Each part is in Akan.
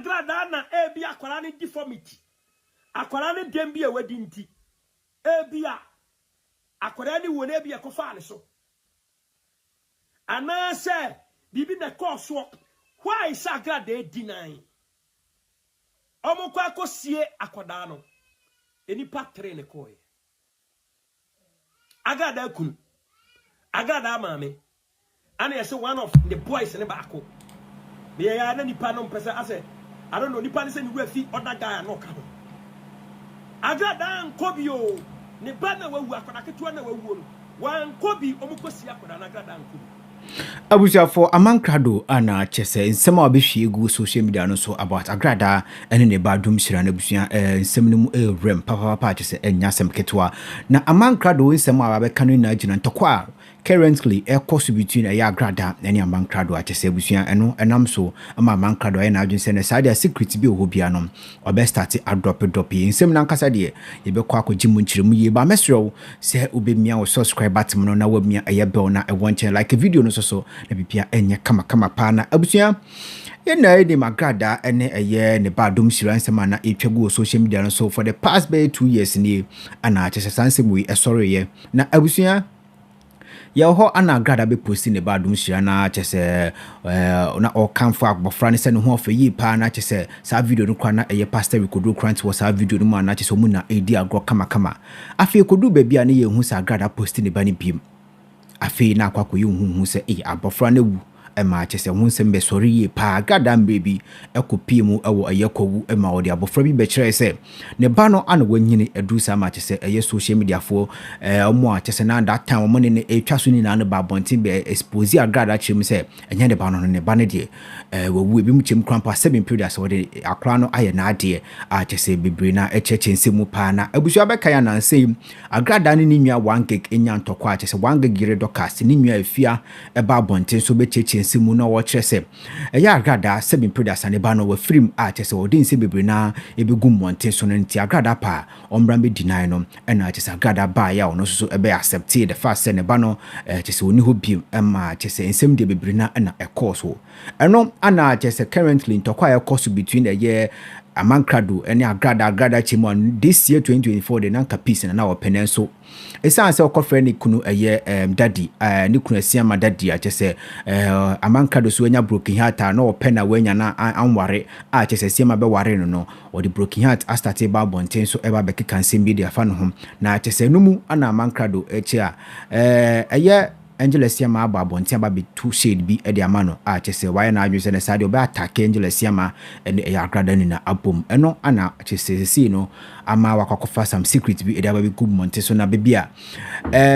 agrada na ebi akwara ne deformity akwara ne dem bi e wadi nti ebi a akwara ne wona ebi e kofa ne so ana se bibi na course why is agrada e deny omo kwa kosie akwada no eni patre ne koye agrada kunu agrada mame ana yese one of the boys ne baako me ya na nipa no mpese ase I don't know nipa ne se ni fi other guy no ka ho agrada nkobio ne ba na wawu akwada ketua na wawu no wan kobi omukosi akwada na agrada nkobi Abuja for Amankrado ana chese nsema obehwie egu social media no so about Agradaa ene ne ba Adom Nhyira na busia nsem no mu rem papa chese enya sem ketwa na Amankrado nsema abeka no na agina ntokwa currently course between Agradaa and Amankrado achese busia eno enam so ama Amankrado na adwin se ne sade secret bi ohobia no obe start drop nsem na nkasa de ye be kwa akogimu nkyiremu ye ba mesrew se obemia wo subscribe button no na wamia bell na wonche like a video no so na bibia enye kama pa na abusua ena ede Agradaa ene eye ne ba Adom Nhyira nsema na etwagu social media no so for the past 2 years ni ana achese sansem we sorry ye na abusua ya ho ana Agradaa be posti ne ba Adom Nhyira na chese na o kanfo agbofra ne se ne ho ofa yi pa na chese sa video no kwa na eye pastor Kodu Grant was sa video no ma na chese mu na edi agro kama afi Kodu ba bia ne ye hu sa Agradaa posti ne ba ne biem afi na akwa koyi hu se abofra na wu ema chese hu se mbe sori ye pa Agradaa baby ekopi mu ewo ayekowu ema odi abofra bi be kire se ne ba no ana wanyini edu sa ma chese eye social media fo omo a chese na that time omo ne etwa so ni na ba bontin be expose Agradaa chim se enye ne ba no ne ba ne de wowu ebi mu chim krampa 7 period so de akra no aye na ade a chese bebre na echeche nsemu pa na abusu abeka ya na nsem Agradaa ni nwa 1 gig enya ntokwa chese 1 gig gire docast ni nwa afia eba bontin so be cheche nsemu na wo kire se eya Agradaa 7 period ne ba no wa film a chese odin se bebre na ebegum montin so no nti Agradaa pa ombra be deny no ena chese Agradaa ba ya ono so ebe accept the fact se ne ba no chese oni ho bi ema chese nsem de bebre na ena ekoso eno ana chese currently ntokwa ekoso between the year Amankrado ene Agradaa chimon this year 2024 de nanka peace na openen so esan se okofre ni kunu eye daddy ni kunu asiama daddy a chese Amankrado so enya broken heart na opena wenya na anware a chese asiama be ware no o the broken heart a start ba bonten so eba be keka nsem bi de afa no ho na chese numu ana Amankrado echi a eye Angela Siama aba bonti aba be two shade bi e de amano a chese why na adwese ne sade obe attack Angela Siama ene e Agradaa ni na abom eno ana chese si no ama wakwakofa some secret bi e de aba be good monte so na bebia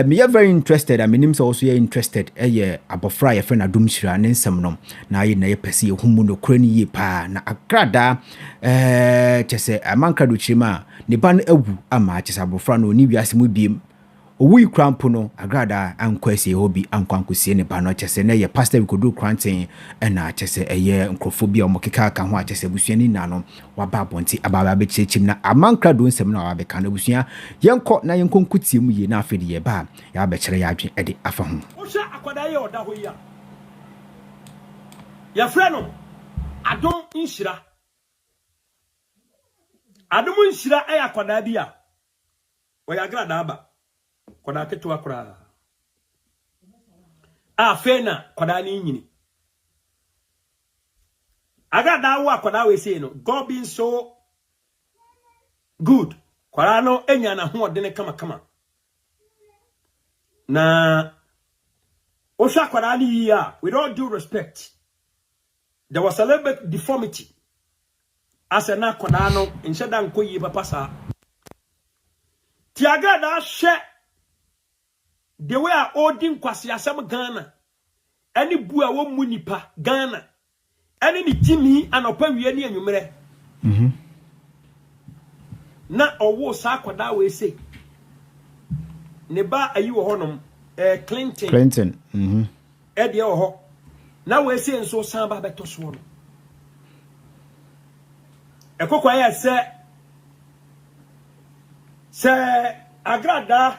me are very interested I mean so also interested ye abofra ye friend Adom Nhyira ne nsem no na ye na ye pese ye humu no kura ni ye pa na Agradaa chese Amankrado chima ne ban awu ama chese abofra no ni wiase mu biem owi krampo no Agradaa ankwese hobi ankwankosie ne ba no chese ne ye pastor Kodu Grant na chese eye nkrofobia omokeka ka ho chese busuani na no waba bonti ababa be chechim na Amankrado nsem na waba ka na busua yenko na yenkonkutie mu ye na afede ye ba ya ba kire ya adwen ede afa ho wo sha akwada ye oda ho ya ya freno Adom Nhyira Adom Nhyira ay akwada bia wo ya Agradaa ba kwada ketu akura fena kwada ni nyini Agradaa wa kwada we say no God being so good kwada no enya na ho de kama na osha kwada ni ya with all due respect there was a little bit deformity as na kwada no insheda nko yi papa sa ti Agradaa she the way a odin kwasi asem Ghana any bua wo munipa Ghana any ni timi anopa wie ni anwumere na owo sa kwada we say ne ba ayi wo honom Clinton e de wo ho na we say nso san ba beto so no ekokwa ya se Agradaa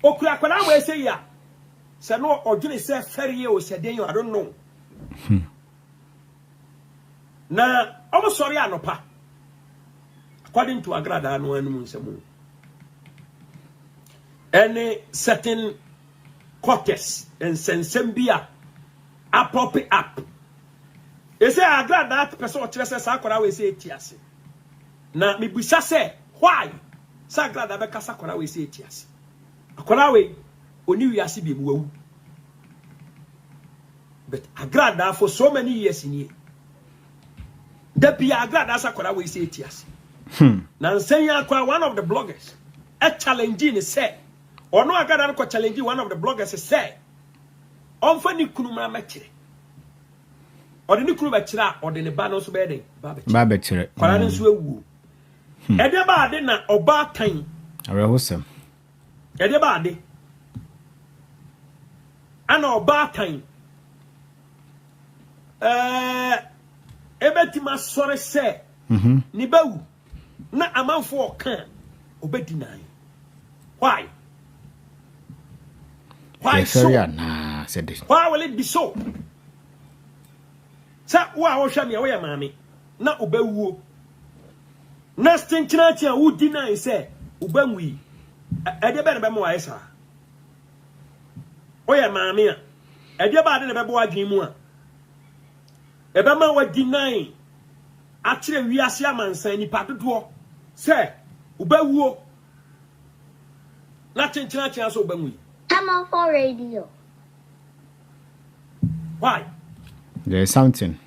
okura kwala we say ya se no odwene se ferie o se den I don't know na almost sorry anopa according to Agradaa no anu nsemu any certain quarters and sensembia appropriate up you say Agradaa person o kire say akwara we say etiase na me busa say why say Agradaa be kasa akwara we say etiase akwara we oni wiase bi mu wawu but Agradaa for so many years in here the be Agradaa akwara we say etiase na nsenya kwa one of the bloggers a challenging say or no Agradaa ko challenge one of the bloggers say onfa ni kunu ma mekire or the kunu ba kire or the ba no so be den ba be kire kwara nso ewu e de ba de na oba tan arehosem e de ba de ana oba tan ebetima sore se ni bawu na amanfo kan obedi nan why so nah said this why will it be so sa wa hwa me we maame na obewuo na stinchina tia wudi nan se obanwi e de be ne be mo wa sa oya maame a e de ba de ne be bo adwen mu a e be ma wadi nan a kire wiase amansan nipa dodo se obewuo na stinchina tia so obanwi. I'm on for radio. Why? There's something.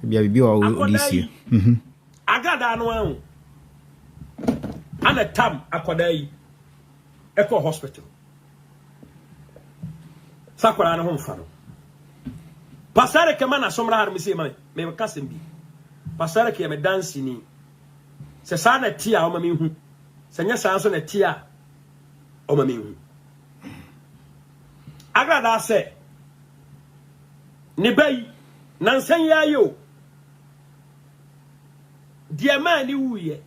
Maybe or this year. Agradaa no an. Ana tam akodai. Echo hospital. Sakwara na ho mfa no. Pasare ke mana somra har me se man. Me kasem bi. Pasare ke me dance ni. Se sa na tia o ma me hu. Se nya sa so na tia o ma me hu. Agradaa say ne bayi nansan yayo dear man ni wuye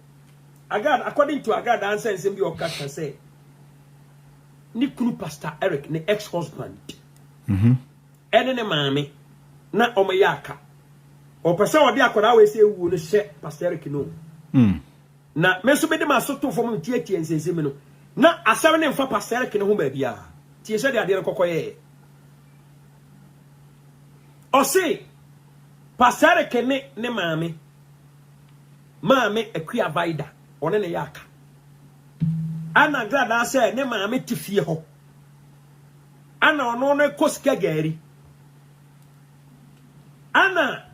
Agradaa according to Agradaa answer nsem bi okaka say ni kunu Pastor Eric ne ex-husband ene ne maame na omayaka o pese odi akoda we say wu no hye Pastor Eric no na me so be de masoto fom tietie nsensem no na asem ne mfa Pastor Eric ne ho ba bia tie se de ade ne kokoye o se Pastor Eric ne maame akua vaida one ne yaka ana Agradaa say ne maame tifie ho ana ono no kosika gari ana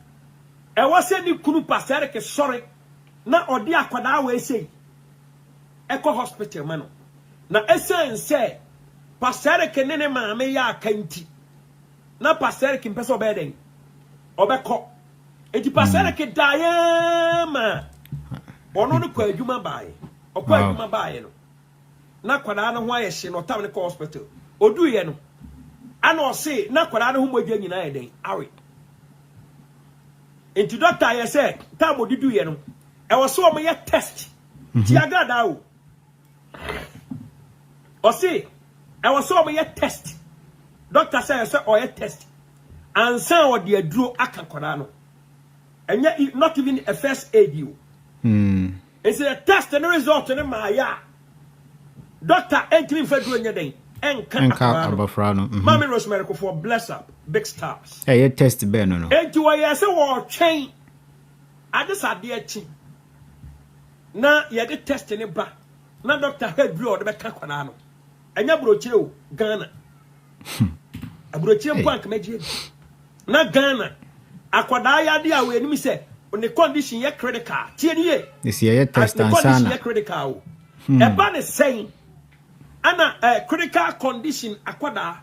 e wase ni kunu Pastor Eric sorry na odi akwada we say eko hospital mano na esen say Pastor Eric ne maame ya kanti na Pastor Eric mpeso beden obeko eti Pastor Eric dayema ono no kwa adwuma bae okwa adwuma bae no na kwada no ho ayehye no tam ne ko hospital oduye no ana o se na kwada no ho modwa nyina yeden awe enti doctor ye say tam odiduye no e wo so o me test ti Agradaa o se I was so many test. Doctor says or a test. And so what the adro akakorano. And yet not even a first aid you. It's a test and a result in my Doctor entering for doing your day. And Mammy Rosemary for bless up big stars. Hey, test Ben no. And to a war chain. I just had the chin. Now you had the test in it back. Now Doctor head blow the kakorano. Anya brochire Ghana abrochire bank meje na Ghana akwada ya dia we ni se on condition ye critical tie ni ye this ye test and condition ye critical e ba ne saying ana critical condition akwada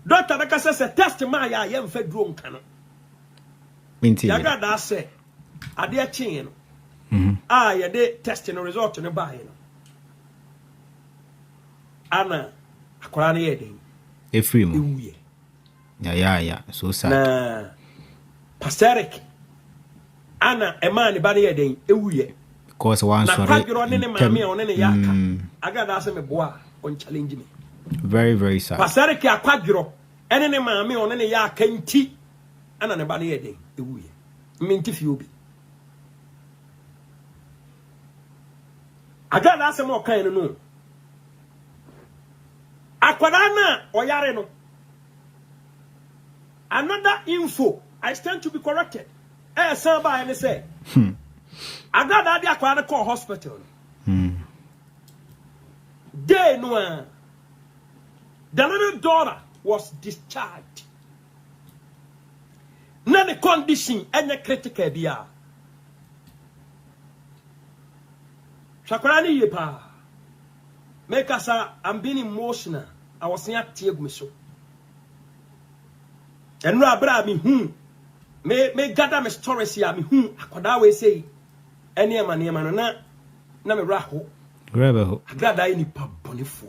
doctor na kase se test ma ya ye mfa duro nka no minti ya Agradaa se ade a chin no ye de test no result no ba no ana akwara na yeden free mu ya so sad na Pastor Eric ana ema ne ba na yeden ewuye because one sorry na kwagiro ne maame one ne yaka Agradaa se me boa on challenge me very very sad Pastor Eric akwagiro ene ne maame one ne yaka nti ana ne ba na yeden ewuye minti fiobi Agradaa asem o kan no akwada na oyare no another info I stand to be corrected say ba any say Agradaa dey akwada call hospital day no the little daughter was discharged na the condition any critical bia Shakwara ni yepa make us I'm being emotional I was saying tie gu me so enu abra me me gather me stories here me akwada we say ene ema no na me raho grab ho Agradaa ni pa bonefo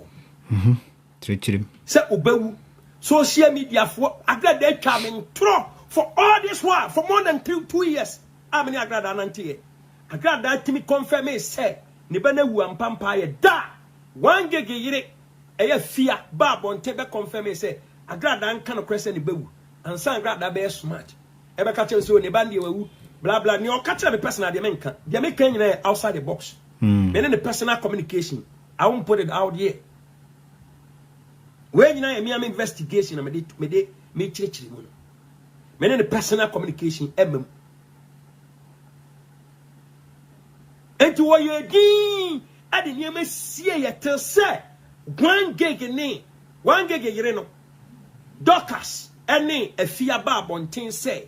trichirim se obewu social media for Agradaa twa me ntro for all this while for more than 2 years ameni Agradaa nantie Agradaa timi confirm me say ne bana wu ampampa ye da wangege yire eye fia ba bonte be confirm me say Agradaa nka no kwese ne bewu ansa Agradaa be smart e be ka tell so ne bande wu blah blah ne o ka tell me personal de menka nyina outside the box me ne personal communication I won't put it out here when you know me investigation me chirichiri mu no me ne personal communication enti wo ye din ade ne ma sie ye tel se one gig yire no Dorcas ene afia ba abonten se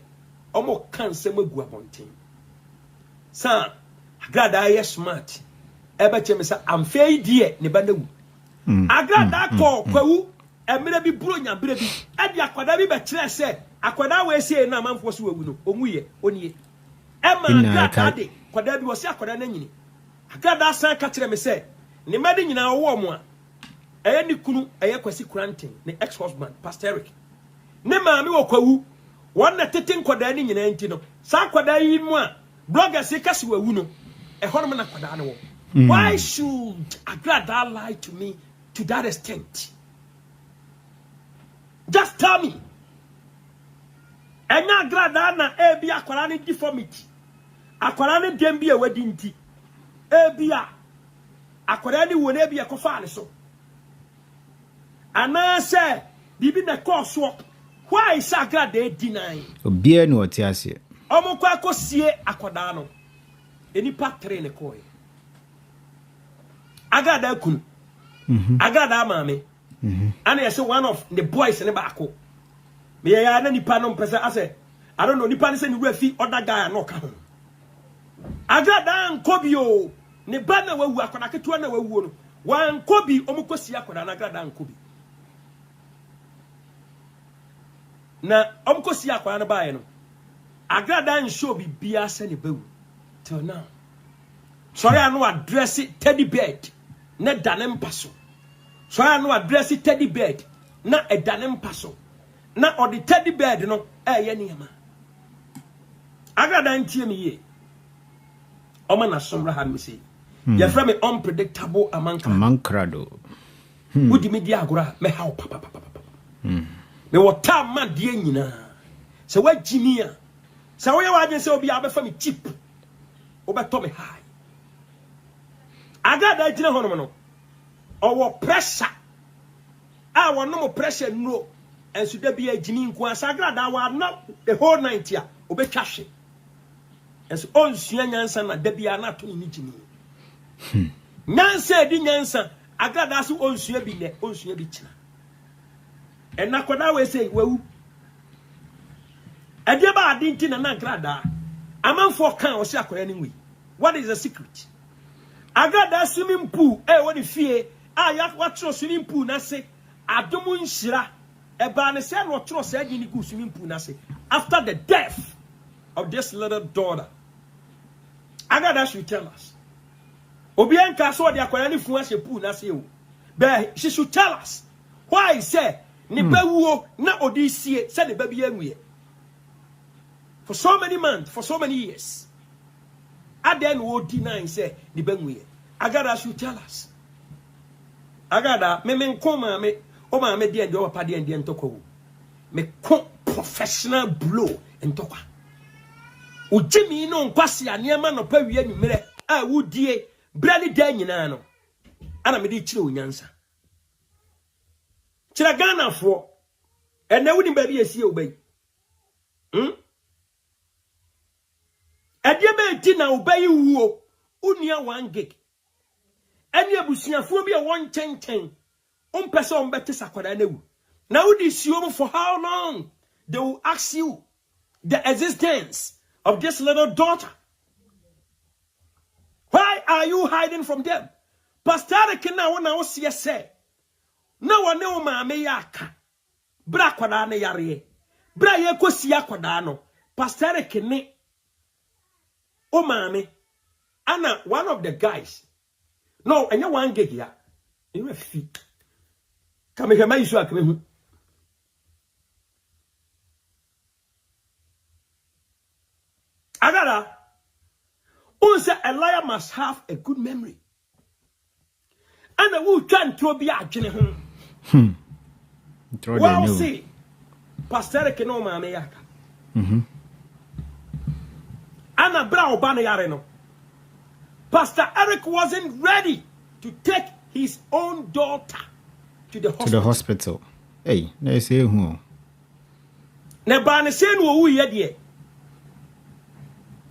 omo kanse magu abonten sa Agradaa ye smart ebe cheme sa amfei die ne banawu Agradaa ko kwawu emre bi buro nya bire bi ade akwada bi be kire se akwada we se na manfo so wawu no omuye onie ema Agradaa de kwada bi wo se akwada na nyini Agradaa san ka kire me se ne made nyina wo mo a eye ni kunu eye kwasi kranten ne ex husband Pastor Eric ne maami wo kwawu won na tetin kwada ni nyina nti no sa kwada yi mu a bloggers se kasi wawu no e hono na kwada ne wo why should Agradaa lie to me to that extent? Just tell me. Enya Agradaa na ebi akwara ni deformity. Akwara ni dembi e wadi nti. Ebia akwara ni wona ebi ekofa ne so. Ana se bibi na course work. Why is Agradaa deny? obia no otiase. Omo kwa kosie akwada no. Enipa train ko e. Agradaa kunu. Agradaa maame. And I say one of the boys in the back. Me ya na nipa no mpese ase. I don't know nipa ni say ni refi other guy no ka ho. Agradaa nkobio ne ba na wawu akwada keto na wawu no. Wan kobi omukosi akwada na Agradaa nkobi. Na omukosi akwada na bae no. Agradaa nsho bi bia se ne bawu. Till now. Sorry I no address it teddy bed. Ne danem paso. So I no address it teddy bed na edanem paso na or the teddy bed no ye niama Agradaa ntie me ye o ma na somra ha me say ye from me unpredictable Amankrado wudi me dia agora me how papa me wota man die nyina se wa jimia se wo ye wa adwen se obi abefa me cheap obeto me high Agradaa jina hono no owo pressure wono mo pressure no enso da bia jini nko asa Agradaa wa na the whole night ya obetwa hwe enso onsua nyansa na da bia na to ni jini nyansa di nyansa Agradaa so onsua bi ne onsua bi kina ena koda we say wawu ade ba adinti na Agradaa amanfo kan o se akora ni wi what is the secret Agradaa swimming pool woni fie ya watro swimming pool na se Adom Nhyira eba ne se no watro se agini ku swimming pool na se after the death of this little daughter. Agradaa should tell us obi enka so de akwara ni fu ase pool na se o but she should tell us why say ne bewuo na odi sie se ne ba bi anwie for so many months for so many years aden wo deny say ne ba anwie. Agradaa should tell us. Agradaa me nkoma me o ma me de o papa de ntoko me ko professional blow ntokwa Jimmy no kwasi aniema no pa wie nwumere a wudie brani da nyina no ana me de kire onyansa kire Ghana fo ene wudi ba bi esi obai ade ba ti na obai wuo unia 1 gig ene abusuafo bi a won chenchen ompese ombete sakwada na wu na wudi siom for how long they will ask you the existence of this little daughter. Why are you hiding from them? Pastor Kena wana osi say. Na wane o maame yaka. Bra kwada na yare. Bra ye kosi akwada no. Pastor Kene o maame ana one of the guys. No, enya 1 gig ya. You fi. Kame hema isu akame hu. Agada, a liar must have a good memory. And a wood can to be a general. Well, see, Pastor Kenoma Meyaka. Anna Brown Banayareno. Pastor Eric wasn't ready to take his own daughter to the hospital. Hey, they say who? Nebane sen wo ye de.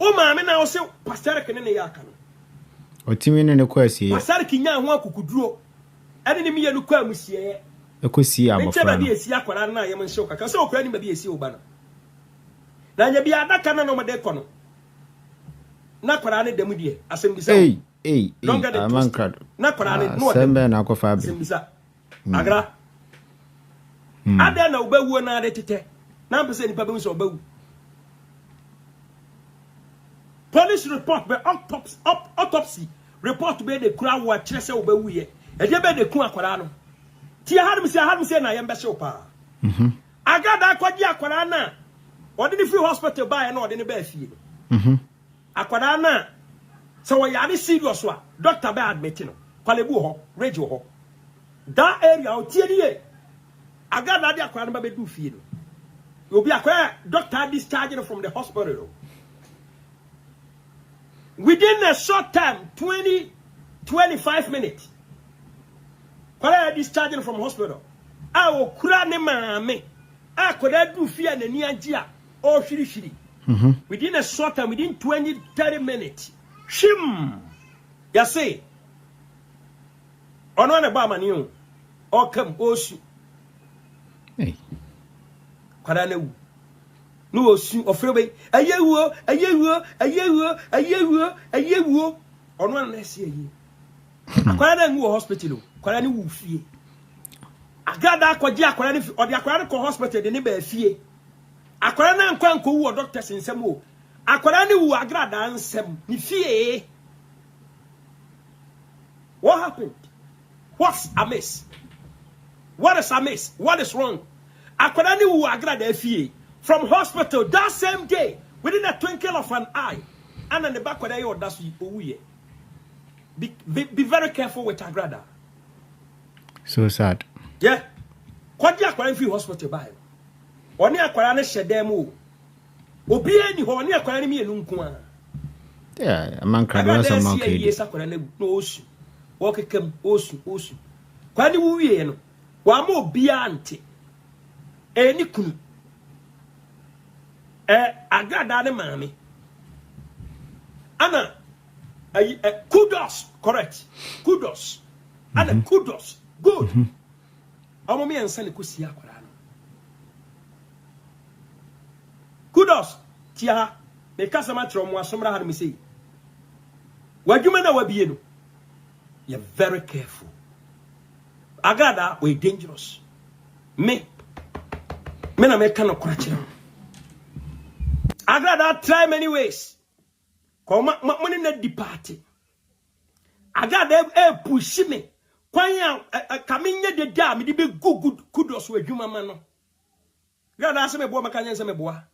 O maame na o se pastor kene ne yaka no. O timi ne kwasi. Pastor kinya ho akukuduro. Ade ne me ye no kwa musie. Ekosi abofra. Nche ba bi esi akwara na ye mnhye okaka. Se okura ni ba bi esi oba no. Na nya bi adaka na no mede kono. Na kwara ne demu die asem bisa. Hey, Amankrado. Na kwara ne no. Sembe na akofa abi. Asem bisa. Agra. Ade na obawu na ade tete. Na mpese ni pa be nso obawu. Police report be autopsy report be the crowd wa kire se obawu ye. E de be de ku akwara no. Ti hadum se na ye mbese opa. Agada akwaji akwara na. Ode ni free hospital buy na ode ni ba afie. Akwara na so we yare serious wa doctor be admit no. Kwalebu ho, radio ho. That area o tie nie. Agada de akwara na ba be du fie no. Obi akwara doctor discharged from the hospital. Within a short time, 20-25 minutes, when I discharged from hospital, I will cry ne mame. I could do fear the nianjia or shiri. Within a short time, within 20-30 minutes, shim. Ya say, on one about my or come osu. Hey, Kwadane no osu ofrebe ayewo ono na ese ayi akwara na nwu hospital akwara ni wu fie agada akwaji akwara ni odi akwara ko hospital de ne ba fie akwara na nkwa nko wu doctor sinsem o akwara ni wu agrada nsem ni fie. What happened? What's amiss? What is amiss? What is wrong? Akwara ni wu agrada fie from hospital that same day, within a twinkle of an eye, and on the back of the eye, that's you. Be very careful with Agradaa. So sad. Yeah. What do you acquire free hospital by? Only acquire a shedemo. Obi any ho, only acquire me a lunkuma. Yeah, Amankrado some monkey. Yes, acquire no osu. Walk come osu. Kwani wuye no. Wa mo biante. Eni kunu. Agradaa ne mami. Ana kudos, correct. Kudos. Ana kudos. Good. Omo me ansa ne kosi akwara no. Kudos. Tia me kasa ma tro mo asomra ha me sei. Wadwuma na wabie no. You're very careful. Agradaa we dangerous. Me na me kana kora kire. Agradaa try many ways. Come money na depart. Agradaa push me. Kwanya kamenye de da me de be good kudos we adwuma ma no. Agradaa se me boa makanya se me boa.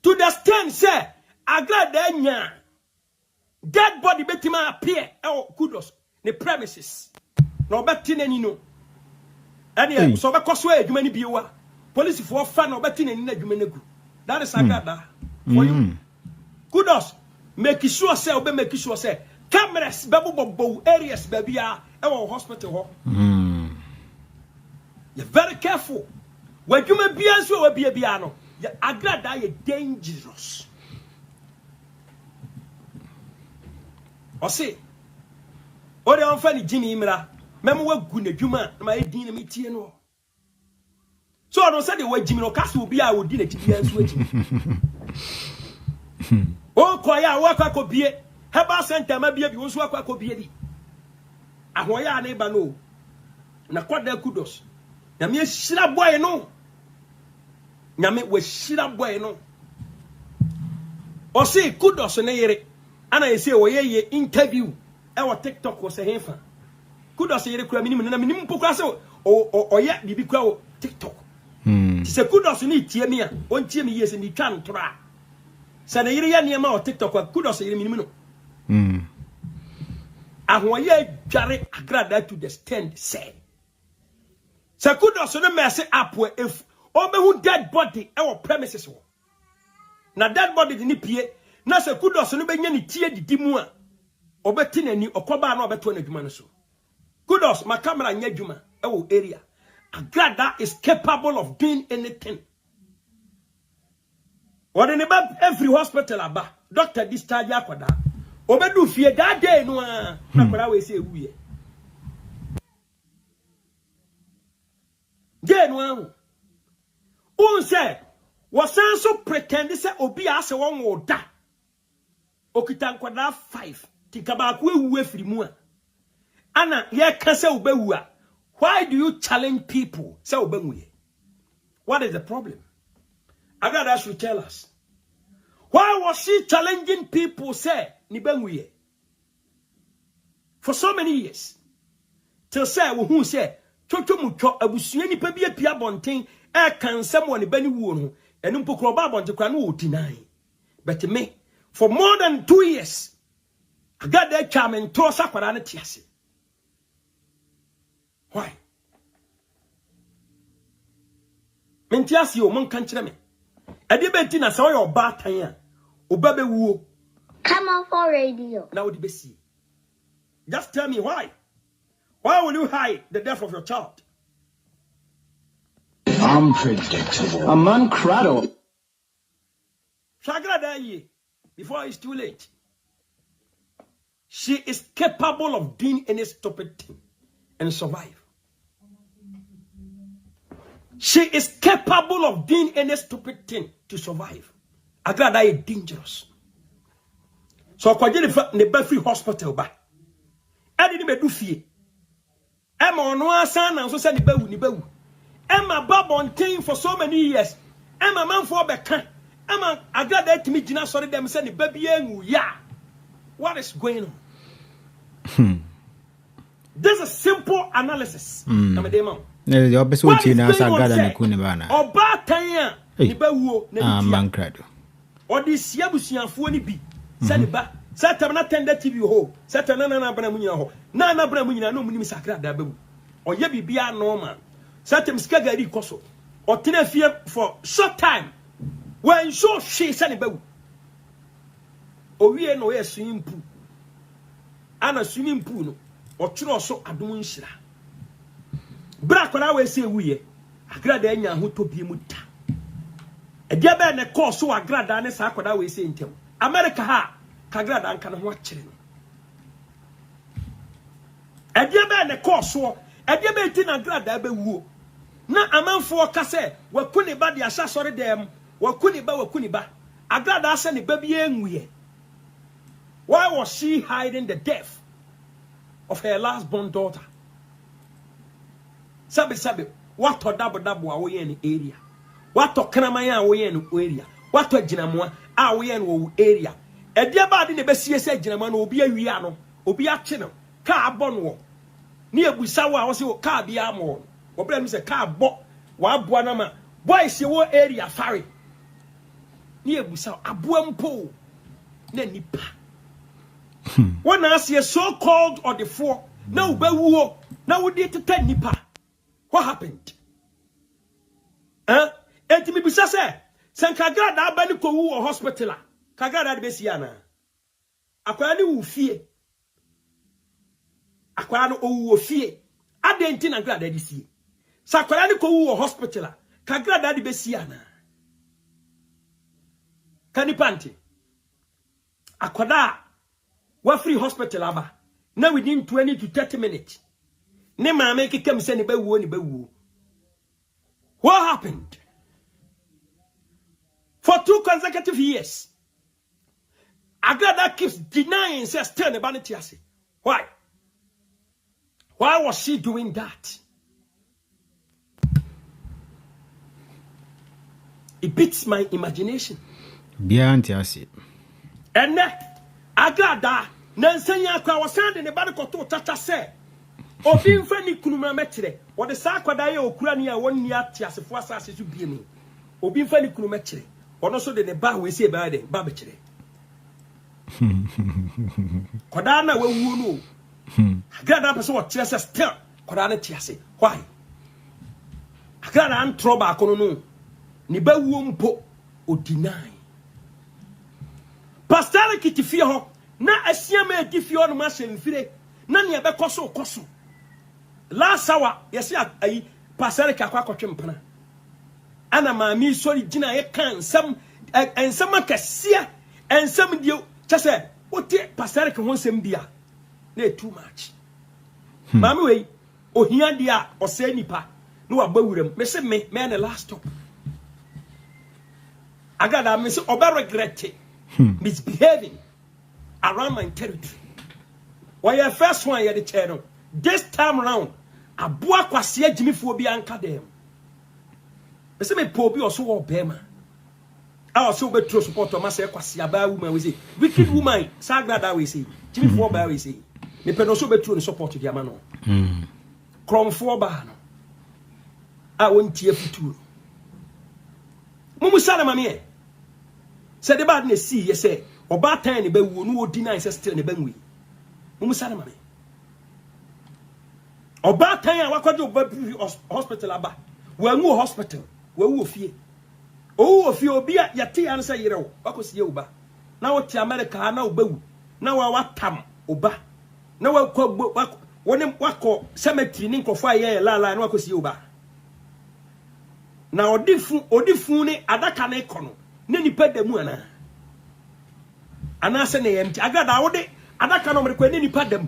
To the stand say Agradaa nya dead body betima appear kudos the premises. No beti nani no. Ani so be koso adwuma ni biwa. Police for fan no beti nani na adwuma na gu. That is Agradaa for you. kudos make sure say obe make sure say cameras bebo areas baby a hospital ho you're very careful when you may be answer or be a piano Agradaa is dangerous or say or the unfunny Jimmy Imra memo wa gu na dwuma na ma edin na metie no so I don't say the way Jimmy no cast will be I would din na answer oh koya wa kwa bie heba center ma bie bi wo so akwa bie di ahoya na eba no na kwada kudos na me hira boy no nyame we hira boy no o say kudos na yere ana yesi wo ye interview e wo TikTok wo se hefa kudos yere kura minim na minim pokura se o ye bibi kura wo TikTok se kudos ni tie me a on tie me yesi ni twa ntora se na yere ya niam o TikTok kudos yere minim no ahoye dware Agradaa to the stand say se kudos no mess up if obehu dead body e wo premises wo na dead body ni pie na se kudos no benya ni tie didi mu a obeti nani okoba na obeto na dwuma no so kudos my camera nya dwuma e wo area Agradaa is capable of doing anything what in about every hospital aba doctor discharge akwada obedu fie that day no a akwada we say wuye day no un say wasan so pretend say obi ase won wo da okita nkwada 5 tikabako ewu afiri mu a ana ye ka say obewu a why do you challenge people say obenwuye what is the problem Agradaa should tell us why was she challenging people say ni benwuye for so many years till say wo hu say twotwomutwo abusua nipa bi apia bonten e kan sem woni bani wuo no enu mpokro ba bonte kwa no deny but me for more than 2 years Agradaa chairman to sakwara na tiase why mentiase o mon kan kire me ade benti na so yo ba tan a obabe wuo Come on for radio. now the besi just tell me why will you hide the death of your child Unpredictable. Amankrado. Agradaa before it's too late. She is capable of doing any stupid thing and survive. She is capable of doing any stupid thing to survive. Agradaa is dangerous. So I the Bedford hospital ba. I didn't be do fear. Emma on one son and so said ni bewu. Emma babontain for so many years. Emma man for beka. Emma Agradaa to me jina sorry them say ni baby engu ya. What is going on? This is simple analysis. What is going on? Oba tanya ni bewu na Amankrado. Odi siabusianfo ni bi. Say ba Satan na tender TV ho. Satan na bra munya ho. Na bra munya no munim Agradaa bewu. Oye bibia normal. Satan skagari koso. Otena fie for short time. When so she say bewu. Owie no ye swimming pool. Ana swimming pool no. Otworo so Adom Nhyira. Bra kwara we say wuye. Agradaa anya ho tobie mu ta. Edia be ne course so Agradaa ne sa kwara we say ntem. America ha Agradaa anka no ho akire no. Edia be ne course so edia be ti na Agradaa be wuo. Na amanfo ka se wakuni ba de ahya sori dem wakuni ba Agradaa se ne ba bi enwuye. Why was she hiding the death of her last born daughter? Sabi what to double a we in area, what to kramaya we in area, what to jinamwa a we in area. E dia ba de ne besie se jinamwa no obi awia no obi ache no ka abon wo ne abusa wo a wo se ka bia mo obra mi se ka bo wa aboa na ma boy se wo area fare ne abusa aboa mpo na nipa when I see a so-called or the four, now bewuo, now we did to 10 nipa. What happened? Enti mi bisa se, Agradaa ba ni ko wu hospital. Kagrada de besiana. Akwara ni wu fie. Akwara no owu fie. Adenti na Agrada de sie. Sa akwara ni ko wu hospital. Kagrada de besiana. Kanipanti. Akwada wa free hospital aba. Now within 20 to 30 minutes. Ne maame keke se ni bewu. What happened? For 2 consecutive years, Agrada keeps denying says still the vanity. Why? Why was she doing that? It beats my imagination. Beyond Tiasi. And Agrada Nansanya kwa wasande ne bade koto tata se obi mfa ni kunuma metre wo de sa kwada ye okura ni a wonni atiasefo asase su biemu obi mfa ni kunuma metre ono so de ne ba we se ba de ba bekire kwada na wawu no Agrada pese wo kire se still kwada na tiase why Agrada an troba akono no ni ba wu mpo o deny pastor kitifie ho na asiama edifie ono ma hemfire na ne be koso last hour yesi ayi pastor ka kwakotwe mpana ana ma mi sori gina ye kan ensam akase ensam dio chese otie pastor ka ho nsem bia na too much mama we ohia dia ose nipa no wa bawuram me se me na last stop Agrada me se oba regret misbehaving around my territory. Why your first one, you're the channel. This time around, a boy kwasia Jimmy Phobia and Cadem. I say, me pobi or so Bema. I also bet to support to myself. Kwasia by woman, we say, wicked woman, Sagrada, we say, Jimmy Phobia, we say, me pen also bet to support to Yamano. Crom 4 bar. I won't tear for 2. Mumusala, mammy. Said the badness, see, you say. Oba tiny be no deny say still ne banwi mumusana mame oba tiny wakwaje oba hospital aba wanwu hospital wawu fie obi a yate an say yire wo wakosie oba na wo ti America na obawu na wa watam oba na wa woni wako cemetery ni nkofo aye la na wakosie oba na odifu ni adaka na ikono ne nipa demu ana anase ne yemti Agrada wode adaka no mre kwani nipa dam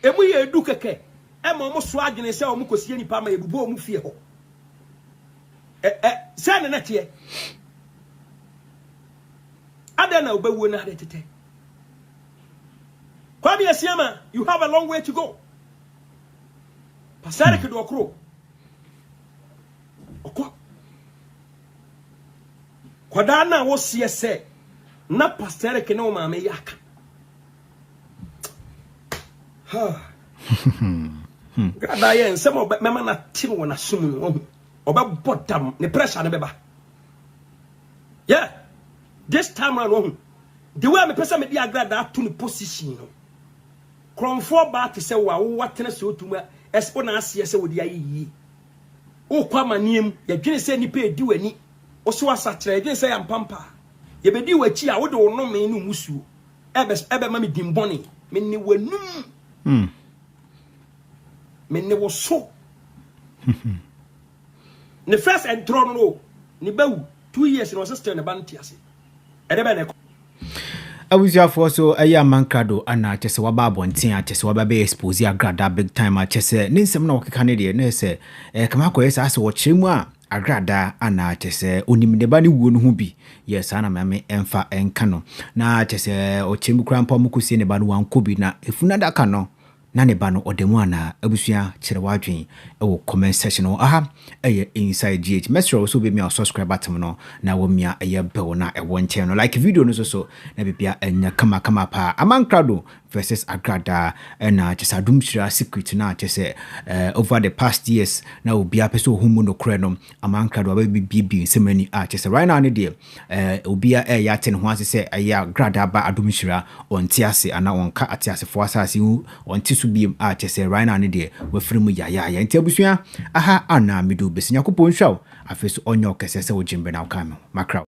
emu ye edu keke e mo so agene se o mo kosie nipa ma ebubo mu fie ho se ne nete adana obawu na ade tete kwa bi asiama you have a long way to go pasare kedo okro okwa kwadana wo sie se na pastor ke no maame yaka Agrada ye nsem mema na tim wona sum no oba bottom ne pressure ne beba yeah this time around the way me person me di Agrada to the position no kromfo ba te se wa wo watene se otuma expo na ase se wodi ayi o kwa maniem ya dwene se nipa edi wani o so asakire ya dwene se ya mpampa ye bedi wachi a wo de wo no me no musuo ebe ma me dimboni me ni wanum me ne wo so ne first entro no ni bawu 2 years no sister ne ban tiase ede be ne Abusiafo so Amankrado ana chese waba abonten a chese waba be expose Agradaa big time a chese ne nsem na wokeka ne de ne se kama koye sa ase wo kyeremu a Agradaa ana chese onimdeba ne wuo no hu bi yes ana mame emfa enka no na chese o kyeremu krampa mukusie ne ba no wanko bi na efuna daka no na ne ba no odemu ana abusua kyere wadwen wo comment section no aha inside GH mesro so be me subscribe button no na wo mia bewo na ewo nchen no like video no so na bibia enya kama pa Amankrado versus Agradaa na just Adom Nhyira secret na just over the past years na obi apeso humu no kre no Amankrado ababibi semani a just right now ne de obi ya ten ho ase se Agradaa ba Adom Nhyira onti ase ana onka ate ase fo asase onti so bi a just right now ne de we free mu ya nti abusua aha ana mido besinya kopon hwaw afeso onyo kese se wo jimbe na ukame makra